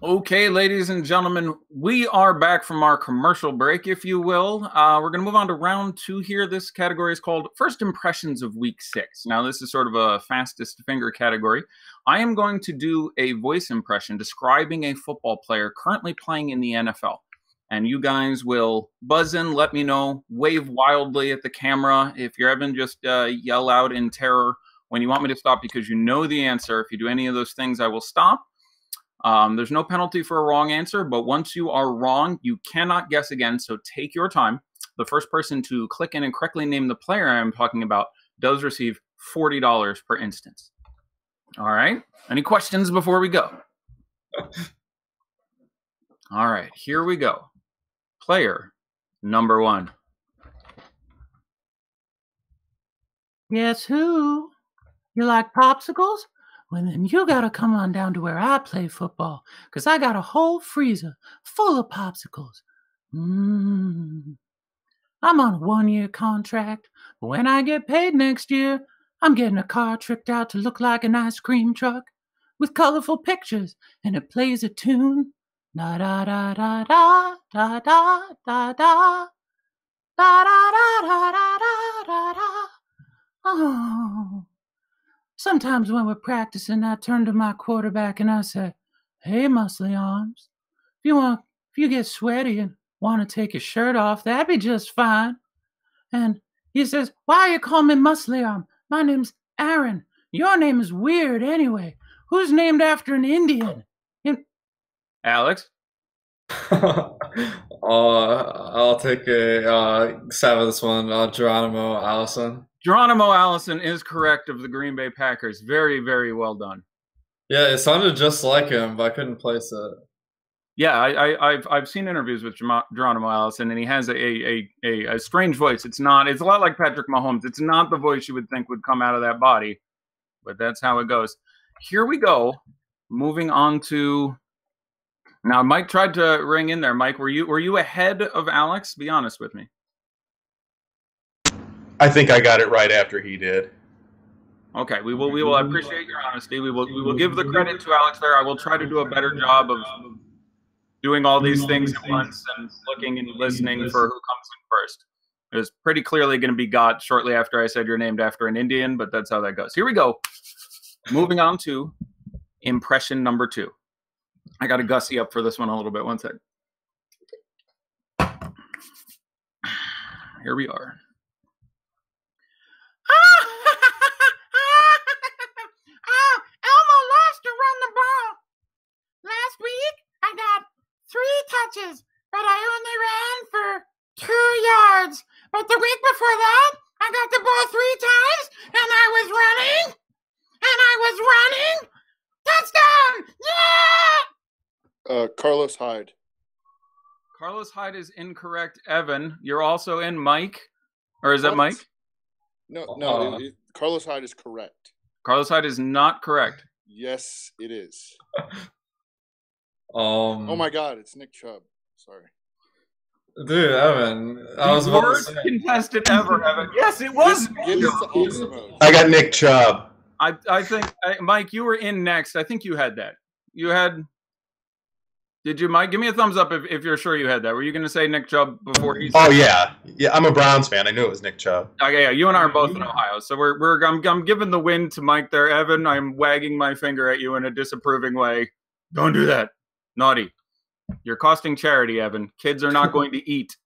Okay, ladies and gentlemen, we are back from our commercial break, if you will. We're going to move on to round two here. This category is called First Impressions of Week 6. Now, this is sort of a fastest finger category. I am going to do a voice impression describing a football player currently playing in the NFL. And you guys will buzz in, let me know, wave wildly at the camera. If you're Evan, just yell out in terror when you want me to stop because you know the answer. If you do any of those things, I will stop. There's no penalty for a wrong answer, but once you are wrong, you cannot guess again, so take your time. The first person to click in and correctly name the player I'm talking about does receive $40 per instance. All right. Any questions before we go? All right, here we go. Player number 1. Guess who? You like popsicles? Well, then you gotta come on down to where I play football, 'cause I got a whole freezer full of popsicles. I'm on a 1-year contract, but when I get paid next year, I'm getting a car tricked out to look like an ice cream truck with colorful pictures, and it plays a tune. Da da da da da da da da da da da da da da da da. Oh. Sometimes when we're practicing, I turn to my quarterback and I say, "Hey, muscly arms, if you get sweaty and want to take your shirt off, that'd be just fine." And he says, "Why you call me muscly arm? My name's Aaron. Your name is weird anyway. Who's named after an Indian?" Alex? I'll take a stab at this one. Geronimo Allison. Geronimo Allison is correct, of the Green Bay Packers. Very, very well done. Yeah, it sounded just like him, but I couldn't place it. Yeah, I've seen interviews with Geronimo Allison, and he has a strange voice. It's a lot like Patrick Mahomes. It's not the voice you would think would come out of that body, but that's how it goes. Here we go. Moving on to now. Mike tried to ring in there. Mike, were you ahead of Alex? Be honest with me. I think I got it right after he did. Okay, we will appreciate your honesty. We will give the credit to Alex there. I will try to do a better job of doing all these things at once and looking and listening for who comes in first. It was pretty clearly going to be got shortly after I said you're named after an Indian, but that's how that goes. Here we go. Moving on to impression number 2. I got to gussy up for this one a little bit. One sec. Here we are. Elmo lost to run the ball. Last week, I got 3 touches, but I only ran for 2 yards. But the week before that, I got the ball 3 times, and I was running. Touchdown! Yeah! Carlos Hyde. Carlos Hyde is incorrect. Evan, you're also in. Mike, or is that Mike? No. Carlos Hyde is correct. Carlos Hyde is not correct. Yes, it is. Oh my God, it's Nick Chubb. Sorry. Dude, Evan. I was the about to worst say. contestant ever, Evan. Yes, it was. Give this to Awesemo. I got Nick Chubb. I think, Mike, you were in next. I think you had that. Did you, Mike? Give me a thumbs up if you're sure you had that. Were you going to say Nick Chubb before he said Oh, yeah. Yeah, I'm a Browns fan. I knew it was Nick Chubb. Okay, yeah, you and I are both in Ohio. So I'm giving the win to Mike there. Evan, I'm wagging my finger at you in a disapproving way. Don't do that. Naughty. You're costing charity, Evan. Kids are not going to eat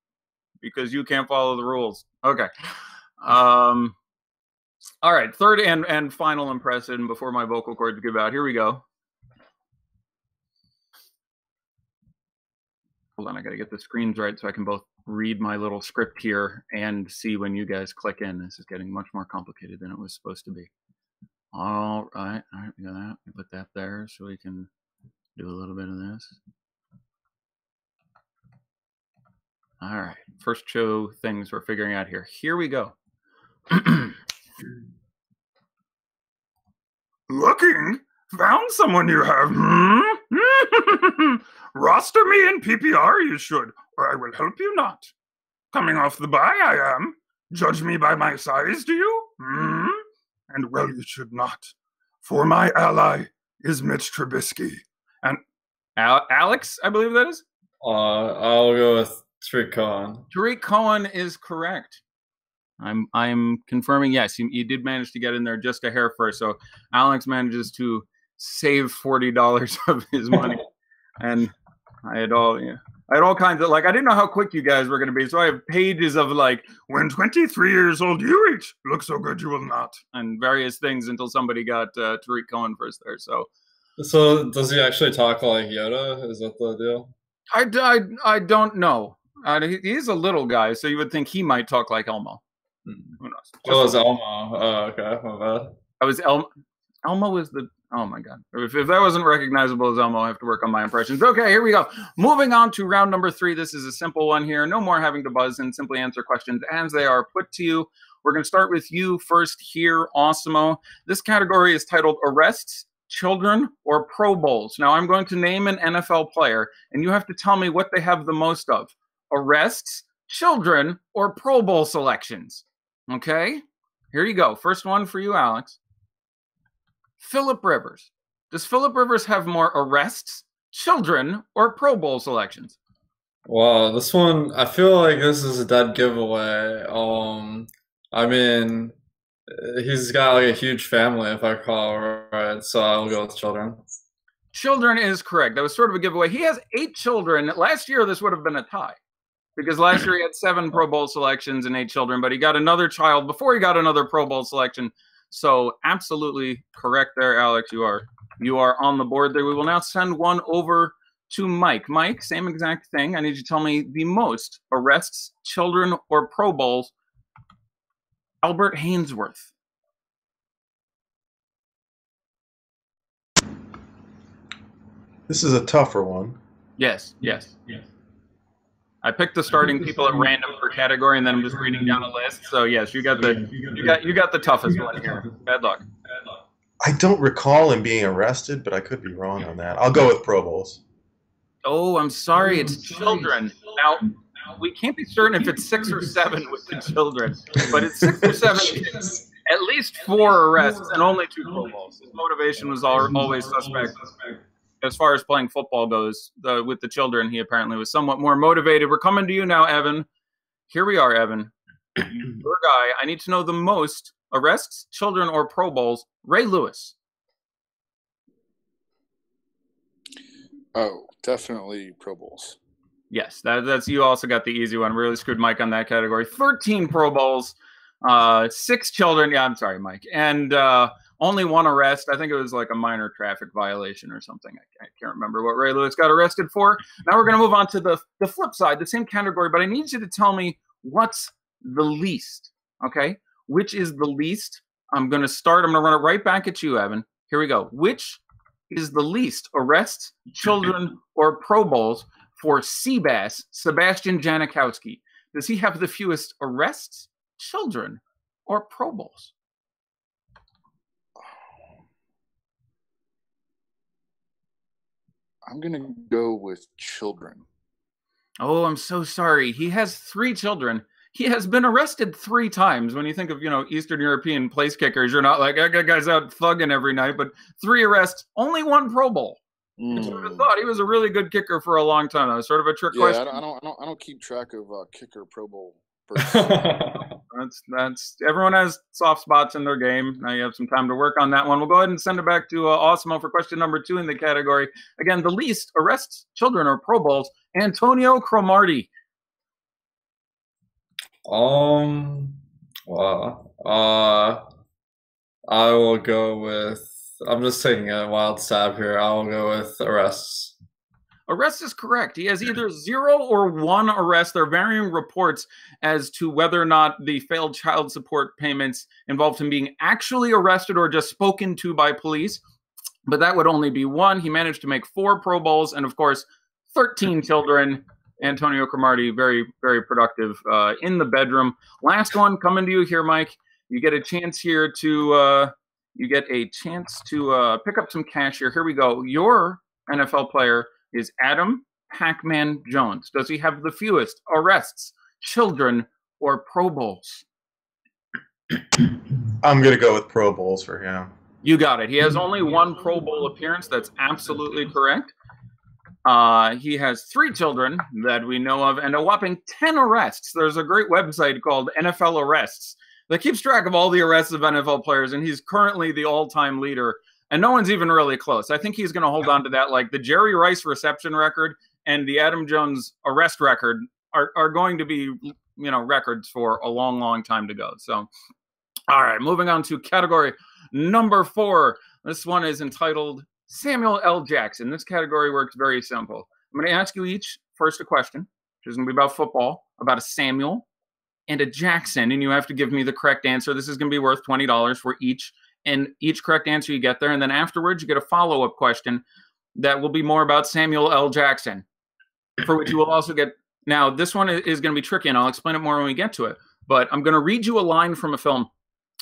because you can't follow the rules. Okay. All right, third and final impression before my vocal cords give out. Here we go. Hold on, I got to get the screens right so I can both read my little script here and see when you guys click in. This is getting much more complicated than it was supposed to be. All right, we got that. We put that there so we can do a little bit of this. All right, first show things we're figuring out here. Here we go. Looking? Found someone you have, Roster me in PPR, you should, or I will help you not. Coming off the bye, I am. Judge me by my size, do you? And well, you should not. For my ally is Mitch Trubisky. And Alex, I believe that is. I'll go with Tariq Cohen. Tariq Cohen is correct. I'm confirming. Yes, he did manage to get in there just a hair first. So Alex manages to save $40 of his money, and I had all kinds of, like, I didn't know how quick you guys were going to be, so I have pages of, like, when 23 years old you reach, look so good you will not, and various things until somebody got Tariq Cohen first there. So does he actually talk like Yoda? Is that the deal? I don't know. He's a little guy, so you would think he might talk like Elmo. Who knows? Oh, it was Elmo. Oh, okay, my bad. I was Elmo was the. Oh my god! If that wasn't recognizable as Elmo, I have to work on my impressions. Okay, here we go. Moving on to round number 3. This is a simple one here. No more having to buzz in. Simply answer questions as they are put to you. We're going to start with you first here, Awesemo. This category is titled Arrests, Children, or Pro Bowls. Now, I'm going to name an NFL player, and you have to tell me what they have the most of. Arrests, children, or Pro Bowl selections. Okay? Here you go. First one for you, Alex. Phillip Rivers. Does Phillip Rivers have more arrests, children, or Pro Bowl selections? Wow, this one, I feel like this is a dead giveaway. I mean, he's got like a huge family, if I recall right, so I'll go with children. Children is correct. That was sort of a giveaway. He has 8 children. Last year, this would have been a tie, because last year he had 7 Pro Bowl selections and 8 children, but he got another child before he got another Pro Bowl selection. So absolutely correct there, Alex. You are on the board there. We will now send one over to Mike. Mike, same exact thing. I need you to tell me the most arrests, children, or Pro Bowls. Albert Hainsworth. This is a tougher one. Yes. I picked the starting people at random per category, and then I'm just reading down a list. So yes, you got the toughest one here. Bad luck. I don't recall him being arrested, but I could be wrong on that. I'll go with Pro Bowls. Oh, I'm sorry. It's children. Now, we can't be certain if it's 6 or 7 with the children, but it's 6 or 7 kids. At least 4 arrests and only 2 Pro Bowls. His motivation was always suspect. As far as playing football goes, with the children, he apparently was somewhat more motivated. We're coming to you now, Evan. Here we are, Evan. Your guy. I need to know the most arrests, children, or Pro Bowls. Ray Lewis. Oh, definitely Pro Bowls. Yes, that's you. Also got the easy one. Really screwed Mike on that category. 13 Pro Bowls, 6 children. Yeah, I'm sorry, Mike. And only 1 arrest. I think it was like a minor traffic violation or something. I can't remember what Ray Lewis got arrested for. Now we're going to move on to the flip side, the same category, but I need you to tell me what's the least, okay? Which is the least? I'm going to run it right back at you, Evan. Here we go. Which is the least arrests, children, or Pro Bowls for Seabass, Sebastian Janikowski? Does he have the fewest arrests, children, or Pro Bowls? I'm going to go with children. Oh, I'm so sorry. He has 3 children. He has been arrested 3 times. When you think of, Eastern European place kickers, you're not like, I got guys out thugging every night, but 3 arrests, only 1 Pro Bowl. I sort of thought he was a really good kicker for a long time. That was sort of a trick question. I don't keep track of kicker Pro Bowl. That's everyone has soft spots in their game. Now you have some time to work on that one. We'll go ahead and send it back to Awesemo for question number 2 in the category. Again, the least arrests, children, or Pro Bowls. Antonio Cromartie. Well, I will go with. I'm just taking a wild stab here. I will go with arrests. Arrest is correct. He has either 0 or 1 arrest. There are varying reports as to whether or not the failed child support payments involved him being actually arrested or just spoken to by police. But that would only be 1. He managed to make 4 Pro Bowls and, of course, 13 children. Antonio Cromartie, very, very productive in the bedroom. Last one coming to you here, Mike. You get a chance here to pick up some cash here. Here we go. Your NFL player is Adam Pac-Man Jones. Does he have the fewest arrests, children, or Pro Bowls? I'm going to go with Pro Bowls for him. You got it. He has only 1 Pro Bowl appearance. That's absolutely correct. He has 3 children that we know of and a whopping 10 arrests. There's a great website called NFL Arrests that keeps track of all the arrests of NFL players, and he's currently the all-time leader, and no one's even really close. I think he's going to hold on to that. Like the Jerry Rice reception record and the Adam Jones arrest record are going to be, records for a long, long time to go. So, all right, moving on to category number 4. This one is entitled Samuel L. Jackson. This category works very simple. I'm going to ask you each first a question, which is going to be about football, about a Samuel and a Jackson, and you have to give me the correct answer. This is going to be worth $20 for each, and each correct answer you get there, and then afterwards you get a follow-up question that will be more about Samuel L. Jackson, for which you will also get. Now, this one is going to be tricky, and I'll explain it more when we get to it, but I'm going to read you a line from a film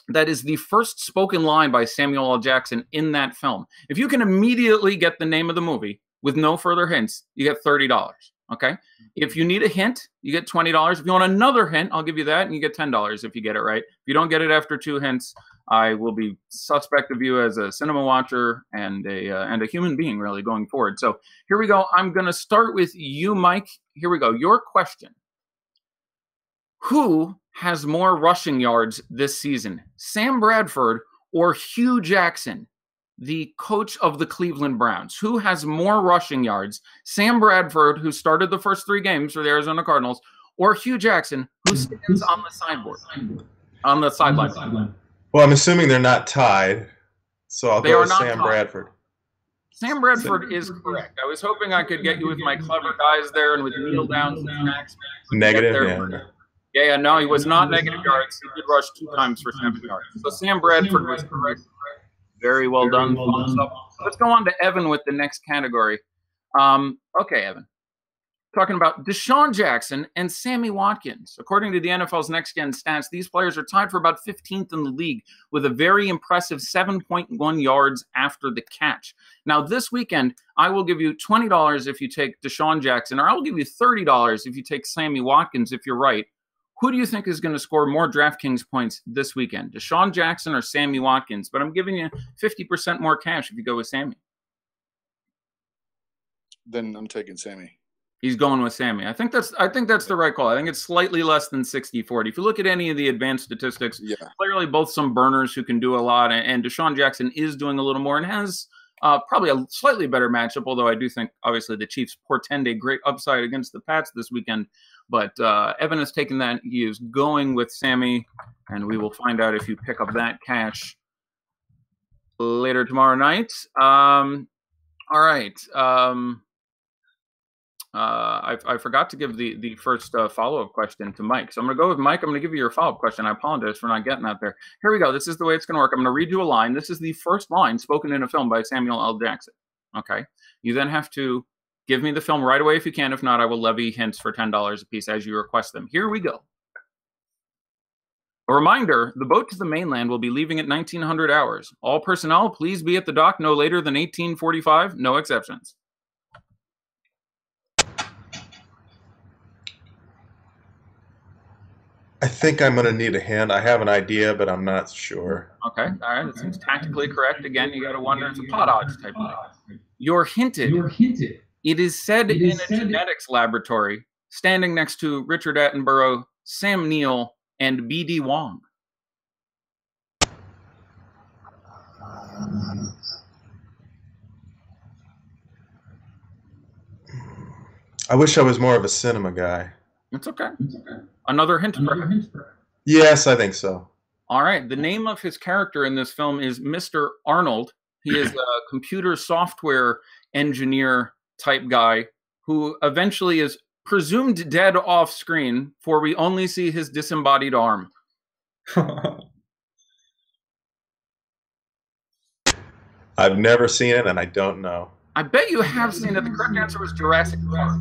that is the first spoken line by Samuel L. Jackson in that film. If you can immediately get the name of the movie with no further hints, you get $30, okay? If you need a hint, you get $20. If you want another hint, I'll give you that, and you get $10 if you get it right. If you don't get it after 2 hints, I will be suspect of you as a cinema watcher and a human being, really, going forward. So here we go. I'm going to start with you, Mike. Here we go. Your question. Who has more rushing yards this season, Sam Bradford or Hugh Jackson, the coach of the Cleveland Browns? Who has more rushing yards, Sam Bradford, who started the first 3 games for the Arizona Cardinals, or Hugh Jackson, who stands on the sideline? Well, I'm assuming they're not tied, so I'll go with Sam Bradford. Sam Bradford is correct. I was hoping I could get you with my clever guys there and with kneel downs and snacks. Negative, yeah, no, he was not negative yards. He did rush 2 times for 7 yards. So Sam Bradford was correct. Very well done. Let's go on to Evan with the next category. Okay, Evan. Talking about Deshaun Jackson and Sammy Watkins. According to the NFL's Next Gen stats, these players are tied for about 15th in the league with a very impressive 7.1 yards after the catch. Now, this weekend, I will give you $20 if you take Deshaun Jackson, or I will give you $30 if you take Sammy Watkins if you're right. Who do you think is going to score more DraftKings points this weekend, Deshaun Jackson or Sammy Watkins? But I'm giving you 50% more cash if you go with Sammy. Then I'm taking Sammy. He's going with Sammy. I think that's the right call. I think it's slightly less than 60-40. If you look at any of the advanced statistics, clearly both some burners who can do a lot, and Deshaun Jackson is doing a little more and has probably a slightly better matchup, although I do think, obviously, the Chiefs portend a great upside against the Pats this weekend. But Evan has taken that. He is going with Sammy, and we will find out if you pick up that cash later tomorrow night. All right. I forgot to give the first follow-up question to Mike. So I'm going to go with Mike. I'm going to give you your follow-up question. I apologize for not getting that there. Here we go. This is the way it's going to work. I'm going to read you a line. This is the first line spoken in a film by Samuel L. Jackson. Okay. You then have to give me the film right away if you can. If not, I will levy hints for $10 a piece as you request them. Here we go. A reminder, the boat to the mainland will be leaving at 1900 hours. All personnel, please be at the dock no later than 1845. No exceptions. I think I'm going to need a hint. I have an idea, but I'm not sure. Okay. All right. That seems tactically correct. Again, you got to wonder. It's a pot odds type of thing. You're hinted. It is said in a genetics laboratory, standing next to Richard Attenborough, Sam Neill, and B.D. Wong. I wish I was more of a cinema guy. It's okay. Another hint. Yes, I think so. All right. The name of his character in this film is Mr. Arnold. He is a computer software engineer type guy who eventually is presumed dead off screen, for we only see his disembodied arm. I've never seen it, and I don't know. I bet you have seen it. The correct answer was Jurassic Park.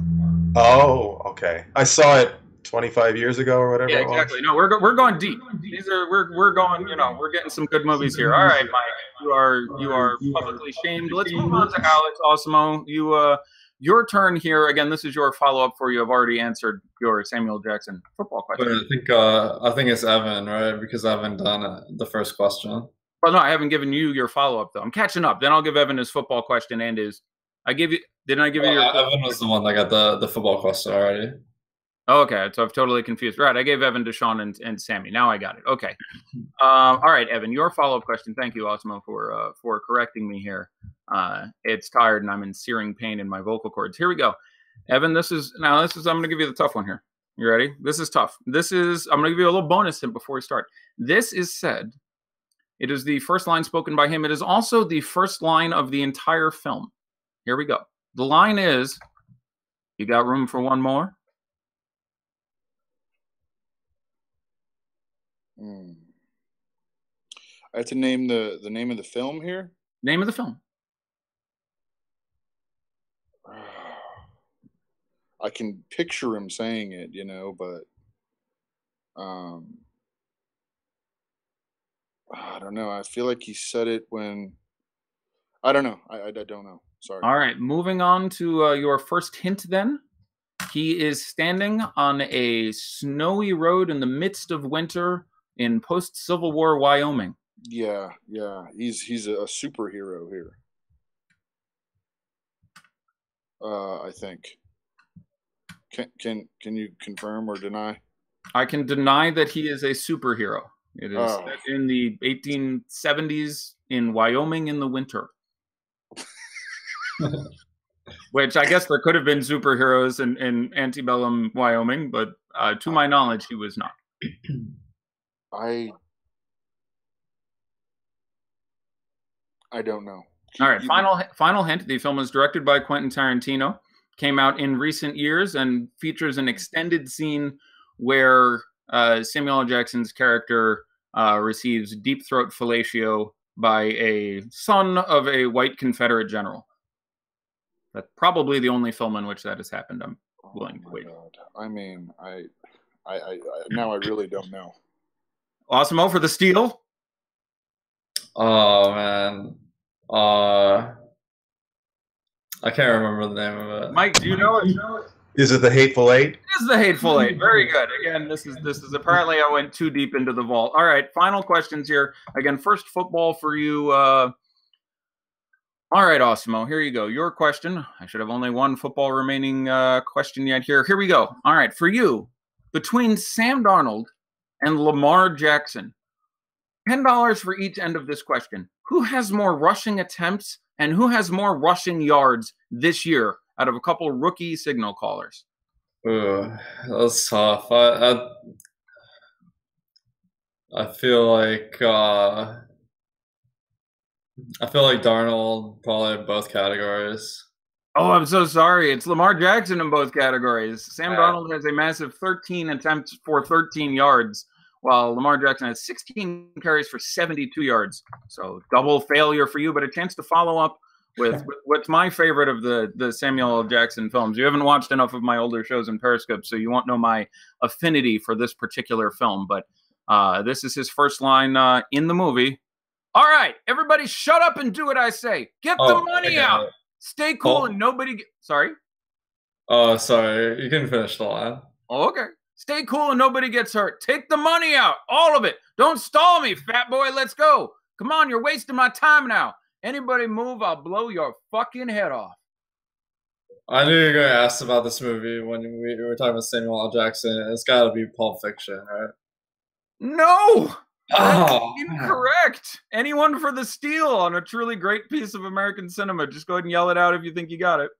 Oh, okay. I saw it 25 years ago or whatever. Yeah, exactly. No, we're going deep. These are we're going. We're getting some good movies here. All right, Mike, you are publicly shamed. Let's move on to Alex Awesemo. Your turn here. Again, this is your follow-up for you. I've already answered your Samuel Jackson football question. But I think it's Evan, right? Because I haven't done the first question. Well, no, I haven't given you your follow-up, though. I'm catching up. Then I'll give Evan his football question and his I gave you. Didn't I give you your? Evan was the one that got the football question already. Oh, okay, so I've totally confused. Right, I gave Evan, Deshaun, and Sammy. Now I got it. Okay. All right, Evan, your follow-up question. Thank you, Awesemo, for correcting me here. It's tired, and I'm in searing pain in my vocal cords. Here we go, Evan. This is I'm going to give you the tough one here. You ready? This is tough. I'm going to give you a little bonus hint before we start. This is said. It is the first line spoken by him. It is also the first line of the entire film. Here we go. The line is, "You got room for one more?" I have to name the name of the film here. Name of the film. I can picture him saying it, but I don't know. I feel like he said it when I don't know. I don't know. Sorry. All right, moving on to your first hint then. He is standing on a snowy road in the midst of winter in post-Civil War Wyoming. Yeah. He's a superhero here. I think. Can you confirm or deny? I can deny that he is a superhero. It is set in the 1870s in Wyoming in the winter. Which I guess there could have been superheroes in antebellum Wyoming, but to my knowledge, he was not. I don't know. All right, final hint. The film was directed by Quentin Tarantino, came out in recent years, and features an extended scene where Samuel L. Jackson's character receives deep throat fellatio by a son of a white Confederate general. That's probably the only film in which that has happened. I'm willing to wait. God. I mean, I now I really don't know. Awesemo for the steal. Oh man, I can't remember the name of it. Mike, do you know it? Is it The Hateful Eight? It is The Hateful Eight. Very good. Again, this is apparently I went too deep into the vault. All right, final questions here. Again, first football for you. All right, Awesemo, here you go. Your question. I should have only one football remaining question yet here. Here we go. All right, for you, between Sam Darnold and Lamar Jackson, $10 for each end of this question. Who has more rushing attempts and who has more rushing yards this year out of a couple rookie signal callers? Ooh, that's tough. I feel like Darnold probably in both categories. Oh, I'm so sorry. It's Lamar Jackson in both categories. Sam Darnold has a massive 13 attempts for 13 yards, while Lamar Jackson has 16 carries for 72 yards. So double failure for you, but a chance to follow up with what's my favorite of the Samuel L. Jackson films. You haven't watched enough of my older shows in Periscope, so you won't know my affinity for this particular film. But this is his first line in the movie. All right, everybody shut up and do what I say. Get the money out. Stay cool and nobody sorry? Oh, sorry. You can finish the line. Oh, okay. Stay cool and nobody gets hurt. Take the money out. All of it. Don't stall me, fat boy. Let's go. Come on, you're wasting my time now. Anybody move, I'll blow your fucking head off. I knew you were going to ask about this movie when we were talking about Samuel L. Jackson. It's got to be Pulp Fiction, right? No! That's incorrect. Anyone for the steal on a truly great piece of American cinema. Just go ahead and yell it out if you think you got it.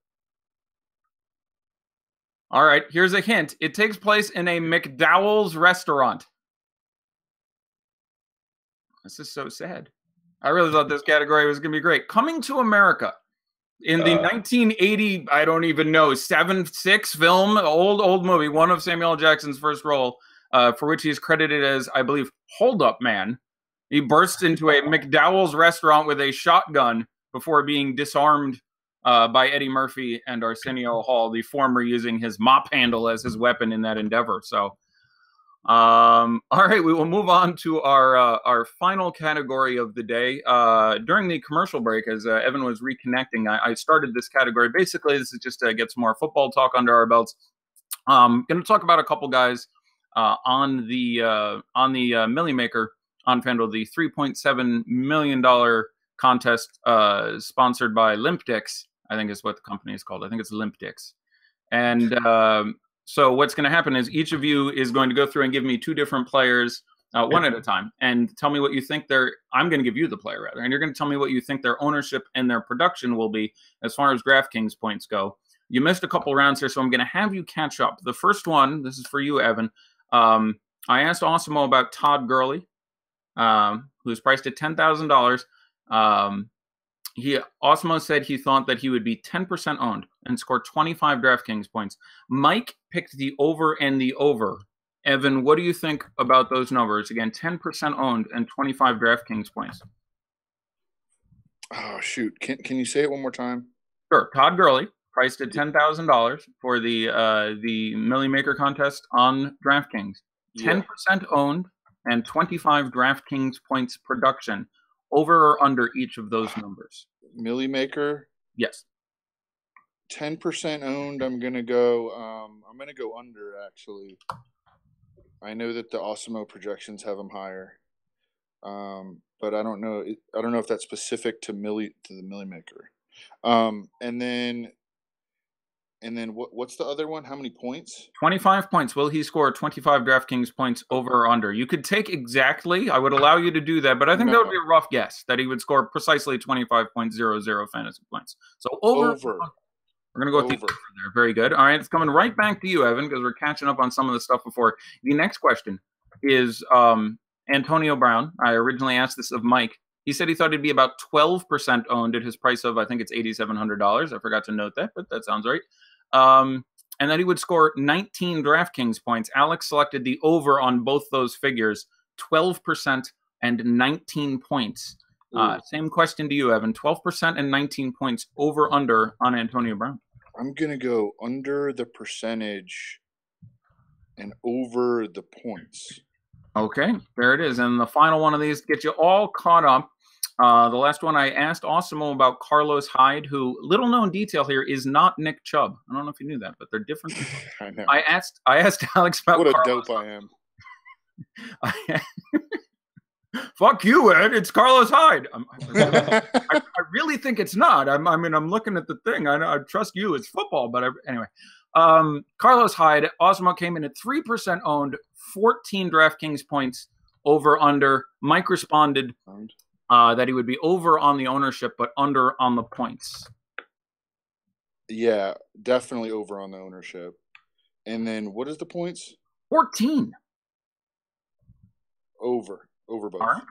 All right, here's a hint. It takes place in a McDowell's restaurant. This is so sad. I really thought this category was going to be great. Coming to America. In the 1980, I don't even know, 7-6 film, old movie, one of Samuel L. Jackson's first role, for which he is credited as, I believe, Hold Up Man. He bursts into a McDowell's restaurant with a shotgun before being disarmed by Eddie Murphy and Arsenio Hall, the former using his mop handle as his weapon in that endeavor. So, all right, we will move on to our final category of the day. During the commercial break, as Evan was reconnecting, I started this category. Basically, this is just to get some more football talk under our belts. Going to talk about a couple guys on the Millie Maker on FanDuel, the $3.7 million contest sponsored by Limp Dicks. I think is what the company is called. I think it's Limpdix. And so what's going to happen is each of you is going to go through and give me two different players, one at a time, and tell me what you think I'm going to give you the player, rather, and you're going to tell me what you think their ownership and their production will be as far as DraftKings points go. You missed a couple rounds here, so I'm going to have you catch up. The first one, this is for you, Evan. I asked Awesemo about Todd Gurley, who's priced at $10,000. Awesemo said he thought that he would be 10% owned and score 25 DraftKings points. Mike picked the over and the over. Evan, what do you think about those numbers? Again, 10% owned and 25 DraftKings points. Oh, shoot. Can you say it one more time? Sure. Todd Gurley, priced at $10,000 for the Millie Maker contest on DraftKings. 10% owned and 25 DraftKings points production. Over or under each of those numbers? Millie Maker? Yes. 10% owned. I'm gonna go under, actually. I know that the Awesemo projections have them higher. But I don't know if that's specific to the Millie Maker. And then what's the other one? How many points? 25 points. Will he score 25 DraftKings points over or under? You could take exactly. I would allow you to do that, but I think that would be a rough guess that he would score precisely 25.00 fantasy points. So over. We're going to go with the over there. Very good. All right, it's coming right back to you, Evan, because we're catching up on some of the stuff before. The next question is Antonio Brown. I originally asked this of Mike. He said he thought it'd be about 12% owned at his price of, I think it's $8,700. I forgot to note that, but that sounds right. And that he would score 19 DraftKings points. Alex selected the over on both those figures, 12% and 19 points. Same question to you, Evan. 12% and 19 points over under on Antonio Brown. I'm going to go under the percentage and over the points. Okay, there it is. And the final one of these to get you all caught up. The last one I asked Awesemo about Carlos Hyde, who, little known detail here, is not Nick Chubb. I don't know if you knew that, but they're different people. I know. I asked Alex about what a Carlos. dope I am. Fuck you, Ed. It's Carlos Hyde. I really think it's not. I'm looking at the thing. I trust you. It's football, but anyway. Carlos Hyde, Awesemo came in at 3% owned, 14 DraftKings points over under. Mike responded that he would be over on the ownership, but under on the points. Yeah, definitely over on the ownership. And then what is the points? 14. Over both. All right.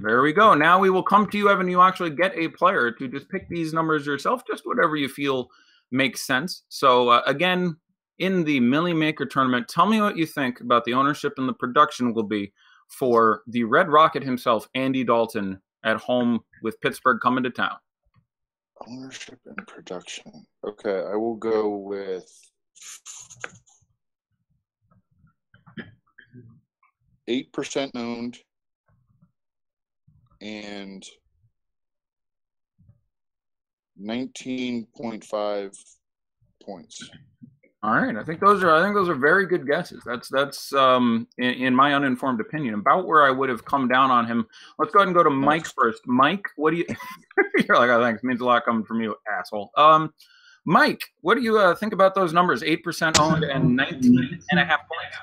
There we go. Now we will come to you, Evan. You actually get a player to just pick these numbers yourself, just whatever you feel makes sense. So, again, in the Millie Maker tournament, tell me what you think about the ownership and the production will be for the Red Rocket himself, Andy Dalton, at home with Pittsburgh coming to town. Ownership and production. Okay, I will go with 8% owned and 19.5 points. All right, I think those are very good guesses. That's in my uninformed opinion about where I would have come down on him. Let's go ahead and go to Mike first. Mike, what do you? You're like, oh, thanks. It means a lot coming from you, asshole. Mike, what do you think about those numbers? 8% owned and 19.5 points.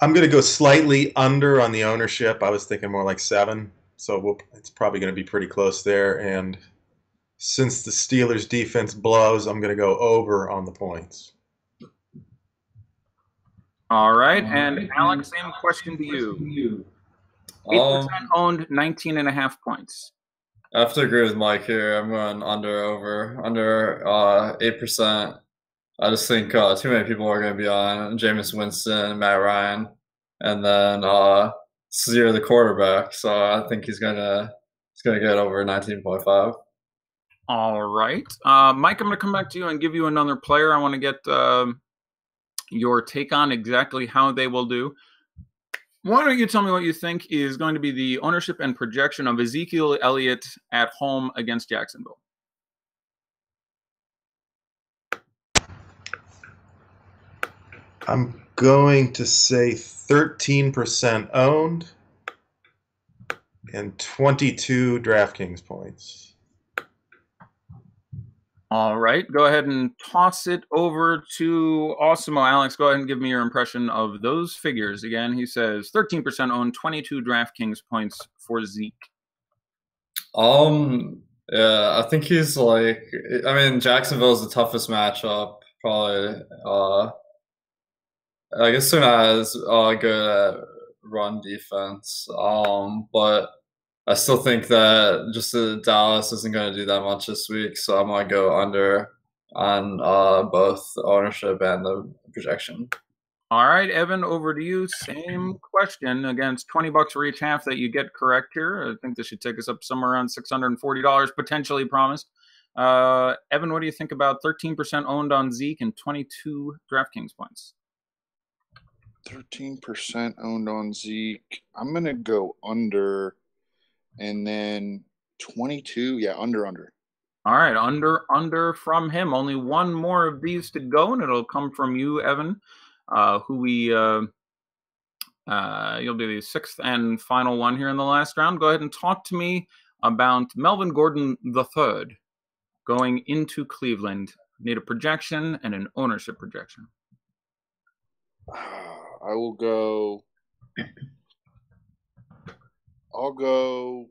I'm going to go slightly under on the ownership. I was thinking more like 7, so it's probably going to be pretty close there. And since the Steelers' defense blows, I'm going to go over on the points. All right, and Alex, same question to you. 8% owned, 19.5 points. I have to agree with Mike here. I'm going under 8%. I just think too many people are going to be on Jameis Winston, Matt Ryan, and then Sear the quarterback. So I think he's gonna get over 19.5. All right, Mike, I'm going to come back to you and give you another player. I want to get your take on exactly how they will do. Why don't you tell me what you think is going to be the ownership and projection of Ezekiel Elliott at home against Jacksonville? I'm going to say 13% owned and 22 DraftKings points. All right, go ahead and toss it over to Awesemo. Alex, go ahead and give me your impression of those figures. Again, he says 13% owned, 22 DraftKings points for Zeke. Yeah, I think he's like, I mean, Jacksonville is the toughest matchup, probably. I guess they're not as good at run defense. But I still think that just Dallas isn't going to do that much this week, so I'm going to go under on both the ownership and the projection. All right, Evan, over to you. Same question. Against $20 for each half that you get correct here. I think this should take us up somewhere around $640, potentially promised. Evan, what do you think about 13% owned on Zeke and 22 DraftKings points? 13% owned on Zeke. I'm going to go under, and then 22. Yeah, under. All right, under from him. Only one more of these to go, and it'll come from you, Evan, who we you'll be the sixth and final one here in the last round. Go ahead and talk to me about Melvin Gordon III going into Cleveland. Need a projection and an ownership projection. I will go. I'll go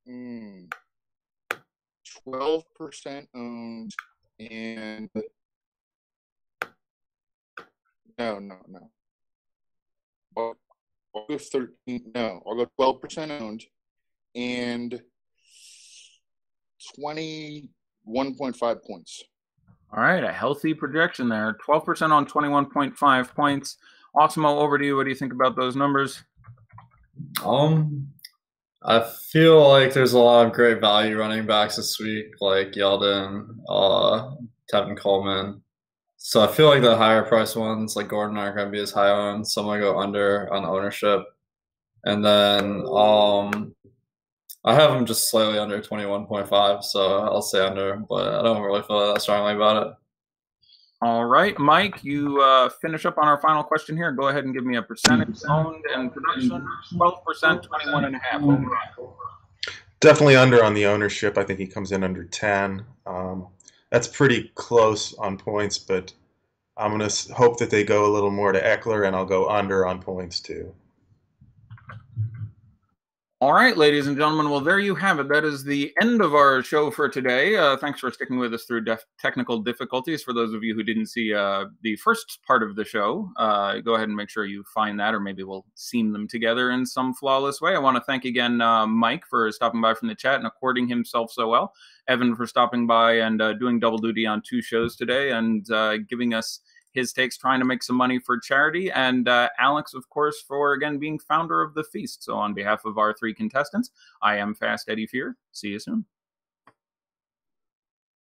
12% owned and no. I'll go 13. No, I'll go 12% owned and 21.5 points. All right, a healthy projection there. 12% on 21.5 points. Awesemo, over to you. What do you think about those numbers? I feel like there's a lot of great value running backs this week, like Yeldon, Tevin Coleman. So I feel like the higher price ones, like Gordon, aren't going to be as high owned. So I'm going to go under on ownership. And then I have them just slightly under 21.5, so I'll say under, but I don't really feel that strongly about it. All right, Mike, you finish up on our final question here. Go ahead and give me a percentage owned and production. 12%, 21.5. Definitely under on the ownership. I think he comes in under 10. That's pretty close on points, but I'm going to hope that they go a little more to Eckler, and I'll go under on points too. All right, ladies and gentlemen, well, there you have it. That is the end of our show for today. Thanks for sticking with us through technical difficulties. For those of you who didn't see the first part of the show, go ahead and make sure you find that, or maybe we'll seam them together in some flawless way. I want to thank again Mike for stopping by from the chat and according himself so well. Evan for stopping by and doing double duty on 2 shows today and giving us his takes, trying to make some money for charity, and Alex, of course, for, again, being founder of The Feast. So on behalf of our 3 contestants, I am Fast Eddie Fear. See you soon.